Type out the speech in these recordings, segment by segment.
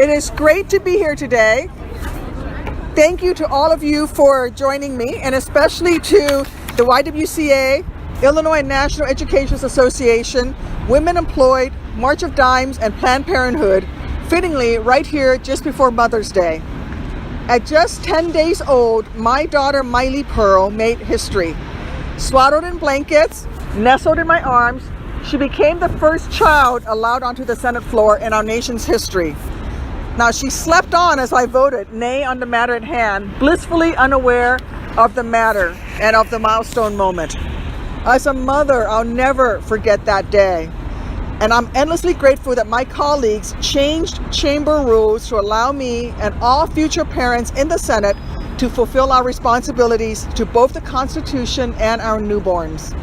It is great to be here today. Thank you to all of you for joining me, and especially to the YWCA, Illinois National Education Association, Women Employed, March of Dimes, and Planned Parenthood, fittingly right here just before Mother's Day. At just 10 days old, my daughter Miley Pearl made history. Swaddled in blankets, nestled in my arms, she became the first child allowed onto the Senate floor in our nation's history. Now, she slept on as I voted nay on the matter at hand, blissfully unaware of the matter and of the milestone moment. As a mother, I'll never forget that day. And I'm endlessly grateful that my colleagues changed chamber rules to allow me and all future parents in the Senate to fulfill our responsibilities to both the Constitution and our newborns.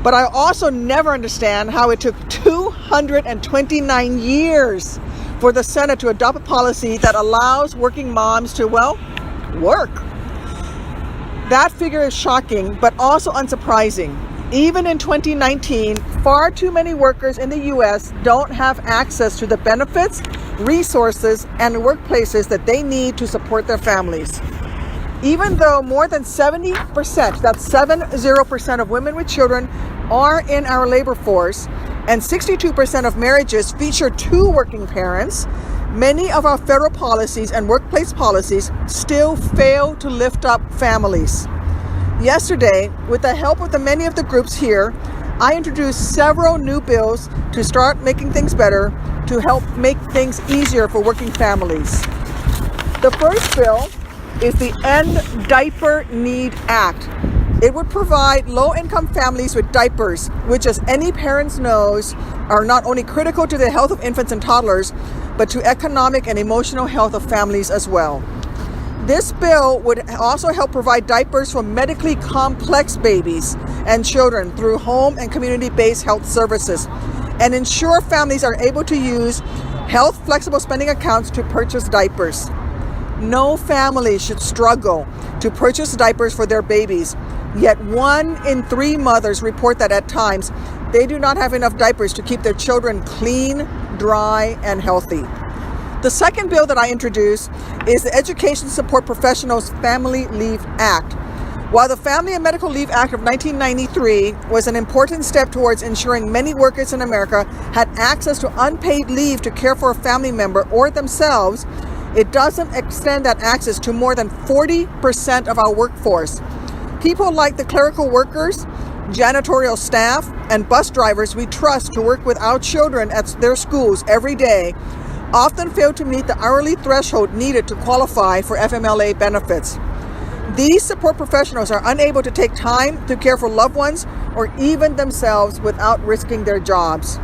But I also never understand how it took 229 years for the Senate to adopt a policy that allows working moms to, well, work. That figure is shocking, but also unsurprising. Even in 2019, far too many workers in the U.S. don't have access to the benefits, resources, and workplaces that they need to support their families. Even though more than 70%, that's 70% of women with children are in our labor force, and 62% of marriages feature two working parents, many of our federal policies and workplace policies still fail to lift up families. Yesterday, with the help of the many of the groups here, I introduced several new bills to start making things better, to help make things easier for working families. The first bill is the End Diaper Need Act. It would provide low-income families with diapers, which, as any parent knows, are not only critical to the health of infants and toddlers, but to economic and emotional health of families as well. This bill would also help provide diapers for medically complex babies and children through home and community-based health services, and ensure families are able to use health flexible spending accounts to purchase diapers. No family should struggle to purchase diapers for their babies, yet 1 in 3 mothers report that at times they do not have enough diapers to keep their children clean, dry, and healthy. The second bill that I introduced is the Education Support Professionals Family Leave Act. While the Family and Medical Leave Act of 1993 was an important step towards ensuring many workers in America had access to unpaid leave to care for a family member or themselves, it doesn't extend that access to more than 40% of our workforce. People like the clerical workers, janitorial staff, and bus drivers we trust to work with our children at their schools every day often fail to meet the hourly threshold needed to qualify for FMLA benefits. These support professionals are unable to take time to care for loved ones or even themselves without risking their jobs.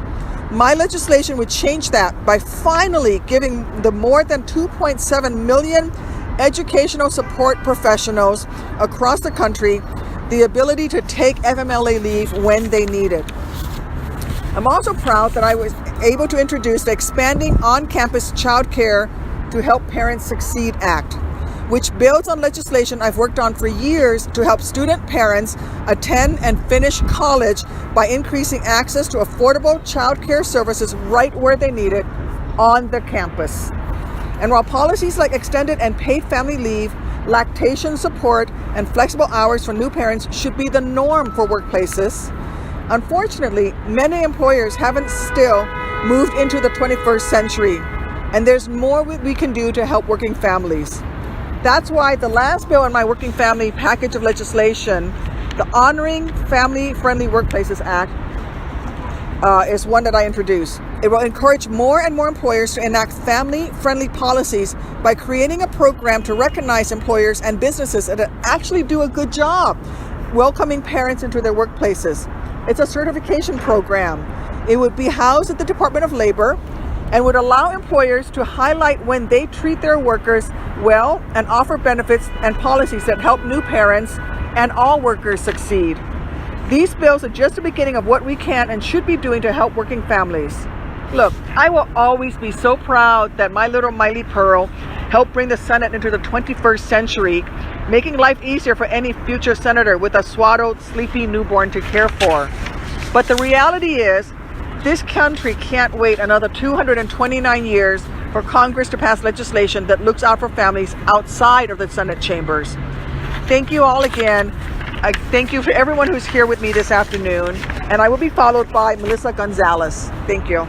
My legislation would change that by finally giving the more than 2.7 million educational support professionals across the country the ability to take FMLA leave when they need it. I'm also proud that I was able to introduce the Expanding On-Campus Childcare to Help Parents Succeed Act, which builds on legislation I've worked on for years to help student parents attend and finish college by increasing access to affordable childcare services right where they need it, on the campus. And while policies like extended and paid family leave, lactation support, and flexible hours for new parents should be the norm for workplaces, unfortunately, many employers haven't still moved into the 21st century, and there's more we can do to help working families. That's why the last bill in my working family package of legislation, the Honoring Family-Friendly Workplaces Act, is one that I introduced. It will encourage more and more employers to enact family-friendly policies by creating a program to recognize employers and businesses that actually do a good job welcoming parents into their workplaces. It's a certification program. It would be housed at the Department of Labor and would allow employers to highlight when they treat their workers well and offer benefits and policies that help new parents and all workers succeed. These bills are just the beginning of what we can and should be doing to help working families. Look, I will always be so proud that my little Miley Pearl helped bring the Senate into the 21st century, making life easier for any future senator with a swaddled, sleepy newborn to care for. But the reality is, this country can't wait another 229 years for Congress to pass legislation that looks out for families outside of the Senate chambers. Thank you all again. Thank you for everyone who's here with me this afternoon. And I will be followed by Melissa Gonzalez. Thank you.